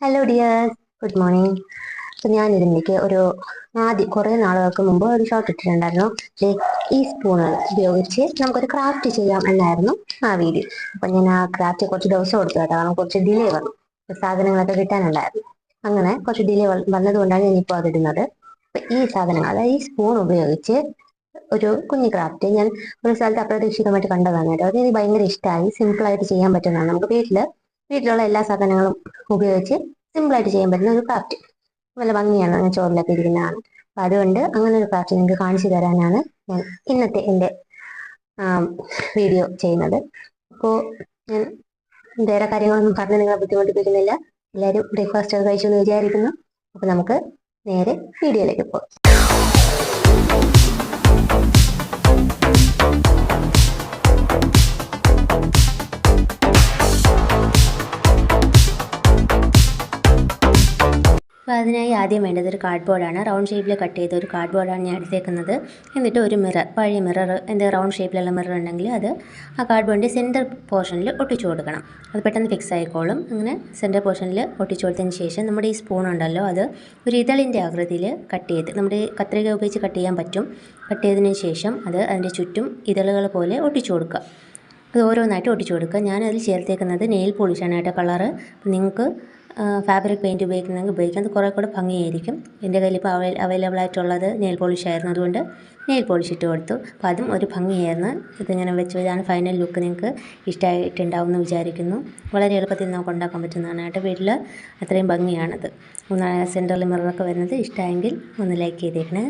Hello dears, good morning. അപ്പം ഞാനിതിലേക്ക് ആദ്യം കുറേ നാളുകൾക്ക് മുമ്പ് ഒരു ഷോർട്ട് ഇട്ടിട്ടുണ്ടായിരുന്നു. ഈ സ്പൂണുകൾ ഉപയോഗിച്ച് നമുക്കൊരു ക്രാഫ്റ്റ് ചെയ്യാം എന്നായിരുന്നു ആ വീഡിയോ. അപ്പം ഞാൻ ആ ക്രാഫ്റ്റ് കുറച്ച് ദിവസം കൊടുത്തു കേട്ടോ, കാരണം കുറച്ച് ഡിലേ വന്നു, സാധനങ്ങളൊക്കെ കിട്ടാനുണ്ടായിരുന്നു. അങ്ങനെ കുറച്ച് ഡിലേ വന്നതുകൊണ്ടാണ് ഞാനിപ്പോൾ അതിടുന്നത്. ഈ സാധനങ്ങൾ, അതായത് ഈ സ്പൂൺ ഉപയോഗിച്ച് ഒരു കുഞ്ഞു ക്രാഫ്റ്റ് ഞാൻ ഒരു സ്ഥലത്ത് അപ്രതീക്ഷിതമായിട്ട് കണ്ടതാണ് കേട്ടോ. അത് എനിക്ക് ഭയങ്കര ഇഷ്ടമായി. സിമ്പിളായിട്ട് ചെയ്യാൻ പറ്റുന്നതാണ്. നമുക്ക് വീട്ടിലുള്ള എല്ലാ സാധനങ്ങളും ഉപയോഗിച്ച് സിമ്പിളായിട്ട് ചെയ്യാൻ പറ്റുന്ന ഒരു ക്രാഫ്റ്റ്. നല്ല ഭംഗിയാണ്, അങ്ങനെ ചോറിലൊക്കെ ഇരിക്കുന്നതാണ്. അപ്പൊ അതുകൊണ്ട് അങ്ങനെ ഒരു ക്രാഫ്റ്റ് നിങ്ങൾക്ക് കാണിച്ചു തരാനാണ് ഞാൻ ഇന്നത്തെ എൻ്റെ വീഡിയോ ചെയ്യുന്നത്. അപ്പോൾ ഞാൻ വേറെ കാര്യങ്ങളൊന്നും പറഞ്ഞ് നിങ്ങളെ ബുദ്ധിമുട്ടിപ്പിക്കുന്നില്ല. എല്ലാവരും ബ്രേക്ക്ഫാസ്റ്റ് ഒക്കെ കഴിച്ചു എന്ന് വിചാരിക്കുന്നു. അപ്പൊ നമുക്ക് നേരെ വീഡിയോയിലേക്ക് പോകാം. അപ്പോൾ അതിനായി ആദ്യം വേണ്ടത് ഒരു കാർഡ്ബോർഡാണ്. റൗണ്ട് ഷേപ്പിൽ കട്ട് ചെയ്ത ഒരു കാർഡ്ബോർഡാണ് ഞാൻ എടുത്തേക്കുന്നത്. എന്നിട്ട് ഒരു മിറർ, പഴയ മിറർ, എൻ്റെ റൗണ്ട് ഷേപ്പിലുള്ള മിറർ ഉണ്ടെങ്കിൽ അത് ആ കാർഡ്ബോർഡിൻ്റെ സെൻറ്റർ പോർഷനിൽ ഒട്ടിച്ചു കൊടുക്കണം. അത് പെട്ടെന്ന് ഫിക്സ് ആയിക്കോളും. അങ്ങനെ സെൻറ്റർ പോർഷനിൽ ഒട്ടിച്ചു കൊടുത്തതിന് ശേഷം നമ്മുടെ ഈ സ്പൂൺ ഉണ്ടല്ലോ, അത് ഒരു ഇതളിൻ്റെ ആകൃതിയിൽ കട്ട് ചെയ്ത്, നമ്മുടെ കത്രിക ഉപയോഗിച്ച് കട്ട് ചെയ്യാൻ പറ്റും. കട്ട് ചെയ്തതിന് ശേഷം അത് അതിൻ്റെ ചുറ്റും ഇതളുകൾ പോലെ ഒട്ടിച്ചു കൊടുക്കുക. അത് ഓരോന്നായിട്ട് ഒട്ടിച്ചു കൊടുക്കുക. ഞാനതിൽ ചേർത്തേക്കുന്നത് നെയിൽ പോളിഷാണ് കേട്ടോ, കളറ്. അപ്പോൾ നിങ്ങൾക്ക് ഫാബ്രിക് പെയിൻറ്റ് ഉപയോഗിക്കുന്നെങ്കിൽ ഉപയോഗിക്കാം, അത് കുറേ കൂടെ ഭംഗിയായിരിക്കും. എൻ്റെ കയ്യിൽ ഇപ്പോൾ അവൈലബിൾ ആയിട്ടുള്ളത് നെയിൽ പോളിഷ് ആയിരുന്നു, അതുകൊണ്ട് നെയിൽ പോളിഷ് ഇട്ട് കൊടുത്തു. അപ്പോൾ അതും ഒരു ഭംഗിയായിരുന്നു. ഇതിങ്ങനെ വെച്ചതാണ് ഫൈനൽ ലുക്ക്. നിങ്ങൾക്ക് ഇഷ്ടമായിട്ടുണ്ടാവും എന്ന് വിചാരിക്കുന്നു. വളരെ എളുപ്പത്തിൽ നമുക്ക് ഉണ്ടാക്കാൻ പറ്റുന്നതാണ് കേട്ടോ. വീട്ടിൽ അത്രയും ഭംഗിയാണത്. സെൻറ്ററിൽ മിററൊക്കെ വരുന്നത് ഇഷ്ടമായെങ്കിൽ ഒന്ന് ലൈക്ക് ചെയ്തേക്കണേ.